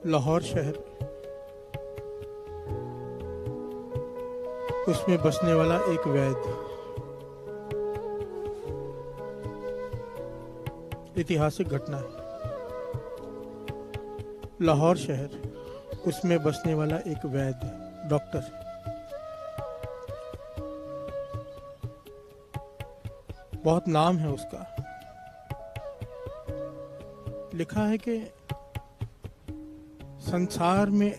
लाहौर शहर, उसमें बसने वाला एक वैद्य। ऐतिहासिक घटना है। लाहौर शहर, उसमें बसने वाला एक वैद्य डॉक्टर। बहुत नाम है उसका। लिखा है कि संसार में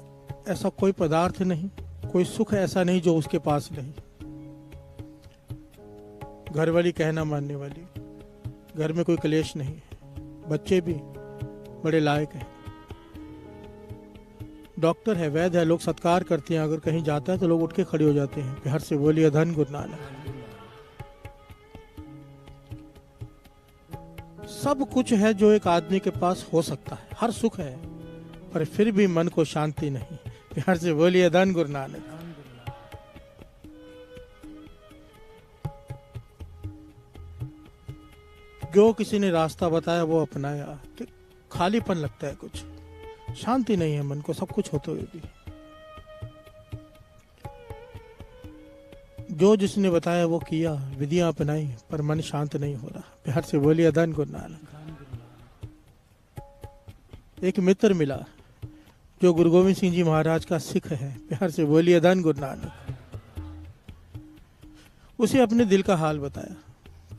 ऐसा कोई पदार्थ नहीं, कोई सुख ऐसा नहीं जो उसके पास नहीं। घर वाली कहना मानने वाली, घर में कोई क्लेश नहीं, बच्चे भी बड़े लायक हैं। डॉक्टर है, वैद्य है, लोग सत्कार करते हैं। अगर कहीं जाता है तो लोग उठ के खड़े हो जाते हैं, प्यार से बोलिए धन गुरु नानक। सब कुछ है जो एक आदमी के पास हो सकता है, हर सुख है, पर फिर भी मन को शांति नहीं। प्यार से बोलिए धन गुरु नानक। जो किसी ने रास्ता बताया वो अपनाया, कि खालीपन लगता है, कुछ शांति नहीं है मन को, सब कुछ होते हुए भी। जो जिसने बताया वो किया, विधियां अपनाई, पर मन शांत नहीं हो रहा। प्यार से बोलिए धन गुरु नानक। एक मित्र मिला जो गुरु गोविंद सिंह जी महाराज का सिख है। प्यार से बोलिए धन गुरु नानक। उसे अपने दिल का हाल बताया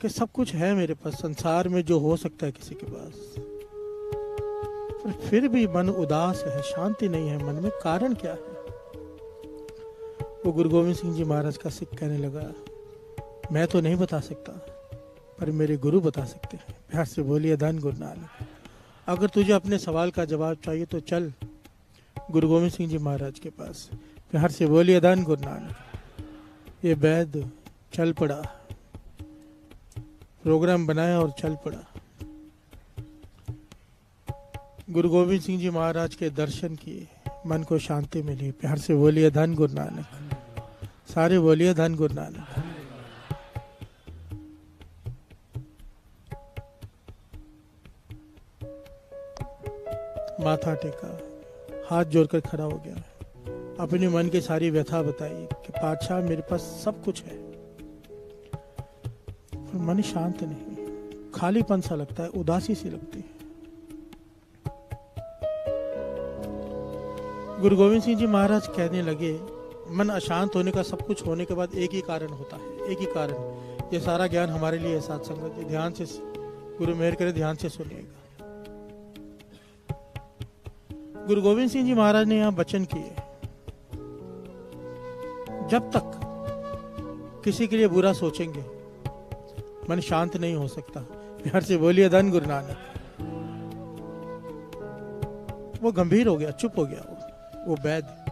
कि सब कुछ है मेरे पास, संसार में जो हो सकता है किसी के पास, पर फिर भी मन उदास है, शांति नहीं है मन में। कारण क्या है? वो गुरु गोविंद सिंह जी महाराज का सिख कहने लगा, मैं तो नहीं बता सकता, पर मेरे गुरु बता सकते हैं। प्यार से बोलिए धन गुरु नानक। अगर तुझे अपने सवाल का जवाब चाहिए तो चल गुरु गोविंद सिंह जी महाराज के पास। प्यार से बोलिए धन गुरु नानक। ये वैद्य चल पड़ा, प्रोग्राम बनाया और चल पड़ा। गुरु गोविंद सिंह जी महाराज के दर्शन किए, मन को शांति मिली। प्यार से बोलिए धन गुरु नानक। सारे बोलिए धन गुरु नानक। माथा टेका, हाथ जोड़कर खड़ा हो गया, अपने मन की सारी व्यथा बताई कि पातशाह मेरे पास सब कुछ है, पर मन शांत नहीं, खालीपन सा लगता है, उदासी सी लगती है। गुरु गोविंद सिंह जी महाराज कहने लगे, मन अशांत होने का, सब कुछ होने के बाद एक ही कारण होता है, एक ही कारण। ये सारा ज्ञान हमारे लिए है साथ संगत जी, ध्यान से गुरु मेहर करे, ध्यान से सुनिएगा। गुरु गोविंद सिंह जी महाराज ने यहाँ वचन किए, जब तक किसी के लिए बुरा सोचेंगे मन शांत नहीं हो सकता। प्यार से बोलिए धन गुरु नानक। वो गंभीर हो गया, चुप हो गया। वो वैद्य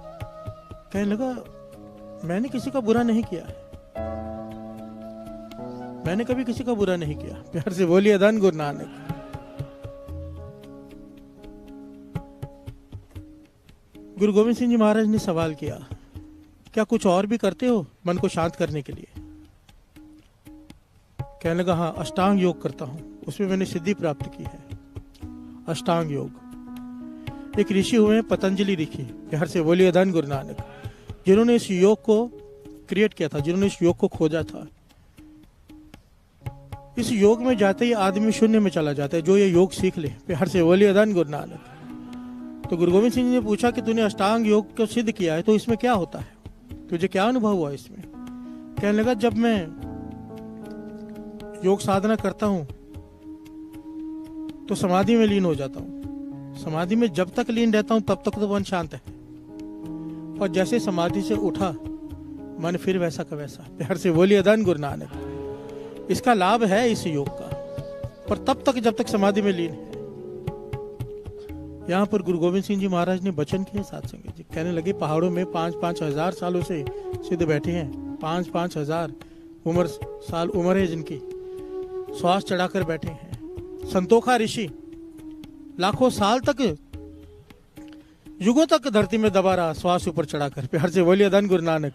कहने लगा, मैंने किसी का बुरा नहीं किया है, मैंने कभी किसी का बुरा नहीं किया। प्यार से बोलिए धन गुरु नानक। गुरु गोविंद सिंह जी महाराज ने सवाल किया, क्या कुछ और भी करते हो मन को शांत करने के लिए? कहने लगा, हाँ, अष्टांग योग करता हूं, उसमें मैंने सिद्धि प्राप्त की है। अष्टांग योग। एक ऋषि हुए हैं पतंजलि ऋषि, प्यार से बोलिए धन गुरु नानक, जिन्होंने इस योग को क्रिएट किया था, जिन्होंने इस योग को खोजा था। इस योग में जाते ही आदमी शून्य में चला जाता है, जो ये योग सीख ले। प्यार से बोलिए धन गुरु नानक। तो गुरु गोविंद सिंह जी ने पूछा कि तूने अष्टांग योग को सिद्ध किया है, तो इसमें क्या होता है, तुझे क्या अनुभव हुआ इसमें? कहने लगा, जब मैं योग साधना करता हूं तो समाधि में लीन हो जाता हूं। समाधि में जब तक लीन रहता हूं तब तक तो मन शांत है, और जैसे समाधि से उठा मन फिर वैसा का वैसा। प्यार से बोलिए धन गुरु नानक। इसका लाभ है इस योग का, पर तब तक जब तक समाधि में लीन है। यहाँ पर गुरु गोविंद सिंह जी महाराज ने वचन किए साथ संगत जी। कहने लगे, पहाड़ों में 5-5 हजार सालों से सिद्ध बैठे हैं, 5-5 हजार साल उम्र है जिनकी, श्वास चढ़ाकर बैठे हैं। संतोखा ऋषि लाखों साल तक, युगों तक धरती में दबा रहा, श्वास ऊपर चढ़ाकर। प्यार से बोलिए धन गुरु नानक।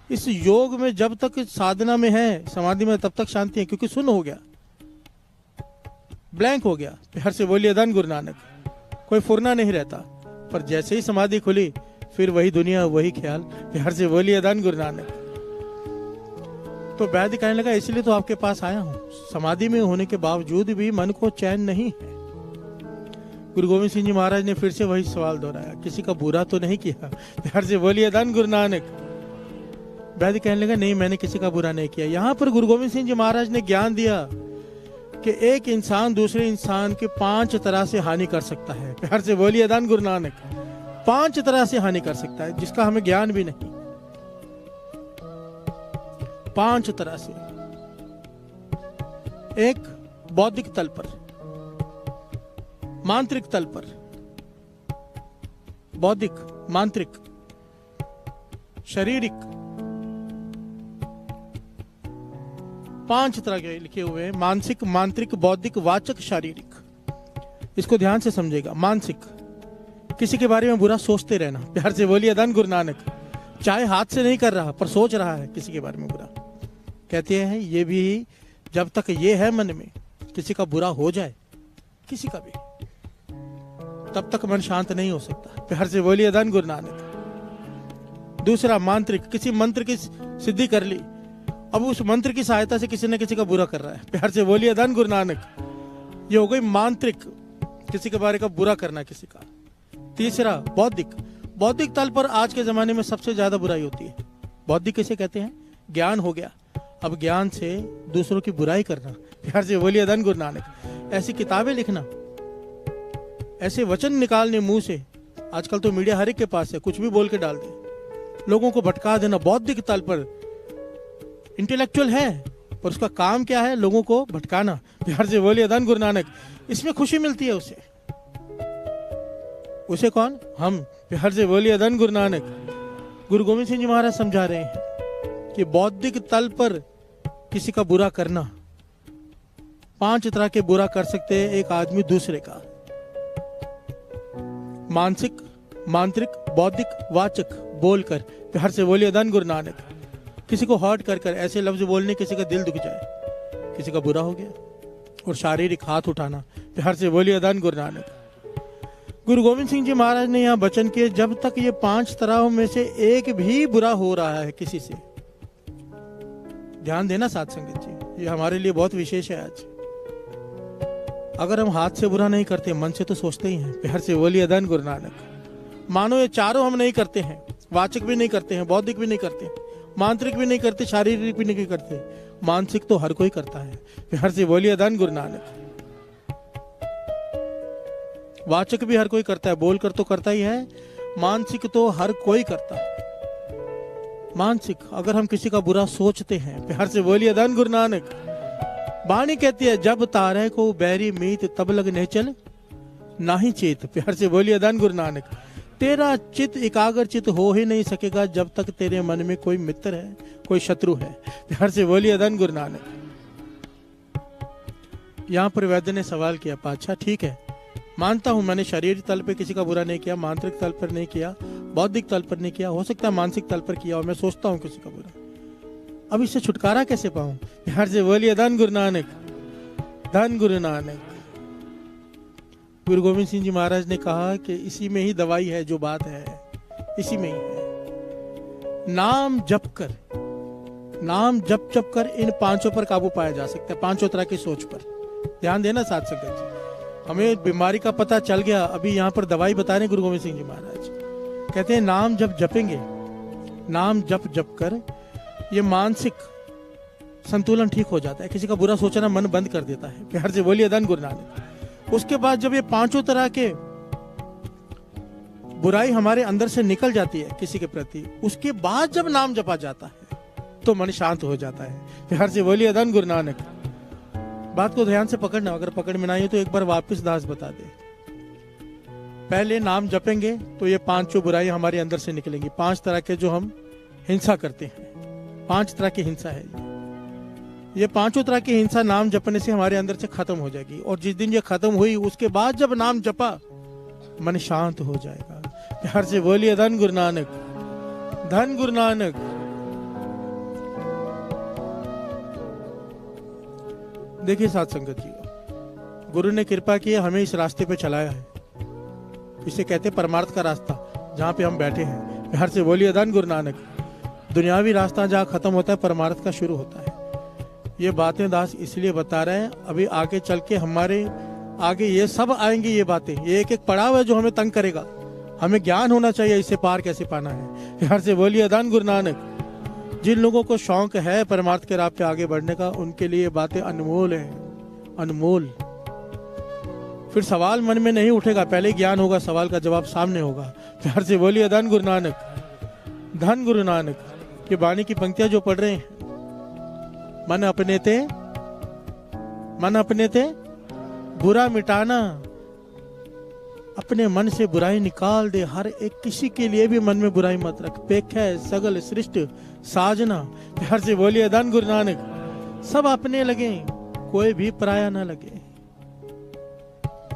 इस योग में जब तक साधना में है, समाधि में, तब तक शांति है, क्योंकि शून्य हो गया, ब्लैंक हो गया। प्यार से बोलिए धन गुरु नानक। कोई फुरना नहीं रहता, पर जैसे ही समाधि खुली फिर वही दुनिया वही ख्याल। प्यार से बोलिए धन गुरु नानक। तो वैद्य कहने लगा इसलिए तो आपके पास आया हूं, समाधि में होने के बावजूद भी मन को चैन नहीं है। गुरु गोविंद सिंह जी महाराज ने फिर से वही सवाल दोहराया, किसी का बुरा तो नहीं किया? प्यार से बोलिए धन गुरु नानक। वैद्य कहने लगा नहीं, मैंने किसी का बुरा नहीं किया। यहां पर गुरु गोविंद सिंह जी महाराज ने ज्ञान दिया कि एक इंसान दूसरे इंसान के 5 तरह से हानि कर सकता है। प्यार से बोलिए धन गुरु नानक। 5 तरह से हानि कर सकता है जिसका हमें ज्ञान भी नहीं। 5 तरह से। एक, बौद्धिक तल पर, मांत्रिक तल पर, बौद्धिक, मांत्रिक, शारीरिक, 5 तरह के लिखे हुए हैं। मानसिक, मांत्रिक, बौद्धिक, वाचक, शारीरिक। इसको ध्यान से समझेगा। मानसिक, किसी के बारे में बुरा सोचते रहना। प्यार से बोलिए धन गुरु नानक। चाहे हाथ से नहीं कर रहा पर सोच रहा है किसी के बारे में बुरा। कहते हैं ये भी जब तक ये है मन में किसी का बुरा हो जाए, किसी का भी, तब तक मन शांत नहीं हो सकता। प्यार से बोलिए धन गुरु नानक। दूसरा, मांत्रिक, किसी मंत्र की सिद्धि कर ली, अब उस मंत्र की सहायता से किसी न किसी का बुरा कर रहा है। प्यार से बोलिए धन गुरु नानक। ये हो गई मांत्रिक, किसी के बारे का बुरा करना किसी का। तीसरा, बौद्धिक। बौद्धिक तल पर आज के जमाने में सबसे ज्यादा बुराई होती है। बौद्धिक किसे कहते हैं? ज्ञान हो गया, अब ज्ञान से दूसरों की बुराई करना। प्यार से बोलिए धन गुरु नानक। ऐसी किताबें लिखना, ऐसे वचन निकालने मुंह से। आजकल तो मीडिया हर एक के पास है, कुछ भी बोल के डाल दे, लोगों को भटका देना। बौद्धिक तल पर इंटेलेक्चुअल है पर उसका काम क्या है? लोगों को भटकाना। प्यार से बोलिए धन गुरु नानक। इसमें खुशी मिलती है उसे। उसे कौन? हम। प्यार से बोलिए धन गुरु नानक। गुरु गोविंद सिंह जी महाराज समझा रहे हैं कि बौद्धिक तल पर किसी का बुरा करना, 5 तरह के बुरा कर सकते हैं एक आदमी दूसरे का। मानसिक, मांत्रिक, बौद्धिक, वाचक, बोलकर। प्यार से बोलिए धन गुरु नानक। किसी को हर्ट कर कर ऐसे लफ्ज बोलने किसी का दिल दुख जाए, किसी का बुरा हो गया। और शारीरिक, हाथ उठाना। प्यार से बोलिए धन गुरु नानक। गुरु गोविंद सिंह जी महाराज ने यहाँ वचन किए, जब तक ये 5 तरहों में से एक भी बुरा हो रहा है किसी से, ध्यान देना साथ संगत जी, ये हमारे लिए बहुत विशेष है आज। अगर हम हाथ से बुरा नहीं करते, मन से तो सोचते ही हैं। प्यार से बोलिए धन गुरु नानक। मानो ये चारों हम नहीं करते हैं, वाचक भी नहीं करते हैं, बौद्धिक भी नहीं करते, मांत्रिक भी नहीं करते, शारीरिक भी नहीं करते, मानसिक तो हर कोई करता है। प्यार से बोलिए धन गुरु नानक। वाचक भी हर कोई करता है, बोलकर तो करता ही है। मानसिक तो हर कोई करता है। मानसिक, अगर हम किसी का बुरा सोचते हैं, प्यार से बोलिए धन गुरु नानक। वाणी कहती है, जब तारे को बैरी मीत तब लग नेचल नाही चेत। प्यार से बोलिए धन गुरु नानक। तेरा चित्त एकाग्र चित्त हो ही नहीं सकेगा जब तक तेरे मन में कोई मित्र है, कोई शत्रु है। प्यार से बोलिए धन गुरु नानक। यहाँ पर वैद्य ने सवाल किया, पाछा ठीक है, मानता हूं मैंने शारीरिक तल पे किसी का बुरा नहीं किया, मांत्रिक तल पर नहीं किया, बौद्धिक तल पर नहीं किया, हो सकता है मानसिक तल पर किया और मैं सोचता हूं किसी का बुरा। अब इससे छुटकारा कैसे पाऊं? प्यार से बोलिए धन गुरु नानक। धन गुरु नानक। गुरु गोविंद सिंह जी महाराज ने कहा कि इसी में ही दवाई है, जो बात है इसी में ही है। नाम जप कर, नाम जप जप कर इन 5 पर काबू पाया जा सकता है, 5 तरह की सोच पर। ध्यान देना साथ संगत जी, हमें बीमारी का पता चल गया, अभी यहाँ पर दवाई बता रहे गुरु गोविंद सिंह जी महाराज। कहते हैं नाम जब जपेंगे, नाम जप जप कर ये मानसिक संतुलन ठीक हो जाता है, किसी का बुरा सोचना मन बंद कर देता है। प्यार से बोलिए धन गुरु नानक। उसके बाद जब ये 5 तरह के बुराई हमारे अंदर से निकल जाती है किसी के प्रति, उसके बाद जब नाम जपा जाता है तो मन शांत हो जाता है। प्यार से बोलिए धन गुरु नानक। बात को ध्यान से पकड़ना, अगर पकड़ में ना आए तो एक बार वापस दास बता दे। पहले नाम जपेंगे तो ये 5 बुराई हमारे अंदर से निकलेंगी। 5 तरह के जो हम हिंसा करते हैं, 5 तरह की हिंसा है ये 5 तरह की हिंसा नाम जपने से हमारे अंदर से खत्म हो जाएगी। और जिस दिन ये खत्म हुई उसके बाद जब नाम जपा मन शांत हो जाएगा। प्यार से बोलिए धन गुरु नानक। धन गुरु नानक। देखिए साथ संगत जी, गुरु ने कृपा की, हमें इस रास्ते पे चलाया है। इसे कहते परमार्थ का रास्ता, जहाँ पे हम बैठे हैं। प्यार से बोलिए धन गुरु नानक। दुनियावी रास्ता जहाँ खत्म होता है, परमार्थ का शुरू होता है। ये बातें दास इसलिए बता रहे हैं, अभी आगे चल के हमारे आगे ये सब आएंगी। ये बातें, ये एक एक पड़ाव है जो हमें तंग करेगा। हमें ज्ञान होना चाहिए इससे पार कैसे पाना है। प्यार से बोलिए धन गुरु नानक। जिन लोगों को शौक है परमार्थ के राह पे आगे बढ़ने का, उनके लिए बातें अनमोल है, अनमोल। फिर सवाल मन में नहीं उठेगा, पहले ज्ञान होगा, सवाल का जवाब सामने होगा। प्यार से बोलिए धन गुरु नानक। धन गुरु नानक। ये वाणी की पंक्तियां जो पढ़ रहे हैं, मन अपने ते बुरा मिटाना, अपने मन से बुराई निकाल दे। हर एक किसी के लिए भी मन में बुराई मत रख। पेख है सगल सृष्ट साजना। प्यार से बोलिए धन गुरु नानक। सब अपने लगे, कोई भी पराया ना लगे,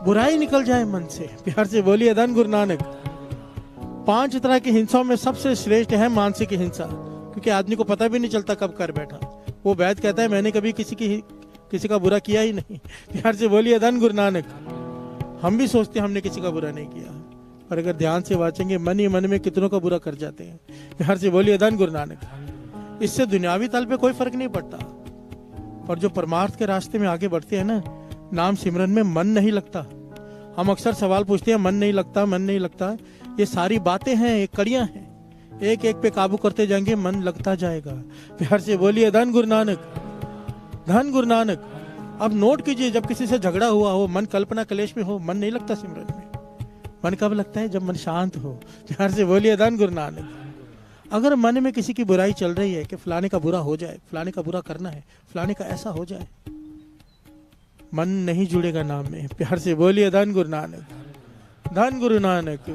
बुराई निकल जाए मन से। प्यार से बोलिए धन गुरु नानक। 5 तरह की हिंसाओं में सबसे श्रेष्ठ है मानसिक हिंसा, क्योंकि आदमी को पता भी नहीं चलता कब कर बैठा। वो वैद कहता है मैंने कभी किसी का बुरा किया ही नहीं। प्यार से बोलिए धन गुरु नानक। हम भी सोचते हैं हमने किसी का बुरा नहीं किया, पर अगर ध्यान से वाचेंगे मन ही मन में कितनों का बुरा कर जाते हैं। प्यार से बोलिए धन गुरु नानक। इससे दुनियावी तल पे कोई फर्क नहीं पड़ता, पर जो परमार्थ के रास्ते में आगे बढ़ते हैं ना, नाम सिमरन में मन नहीं लगता। हम अक्सर सवाल पूछते हैं मन नहीं लगता, मन नहीं लगता। ये सारी बातें हैं, ये कड़ियां हैं, एक एक पे काबू करते जाएंगे, मन लगता जाएगा। प्यार से बोलिए धन गुरु नानक। धन गुरु नानक। अब नोट कीजिए, जब किसी से झगड़ा हुआ हो, मन कल्पना क्लेश में हो, मन नहीं लगता सिमरन में। मन कब लगता है? जब मन शांत हो। प्यार से बोलिए धन गुरु नानक। अगर मन में किसी की बुराई चल रही है कि फलाने का बुरा हो जाए, फलाने का बुरा करना है, फलाने का ऐसा हो जाए, मन नहीं जुड़ेगा नाम में। प्यार से बोलिए धन गुरु नानक। धन गुरु नानक।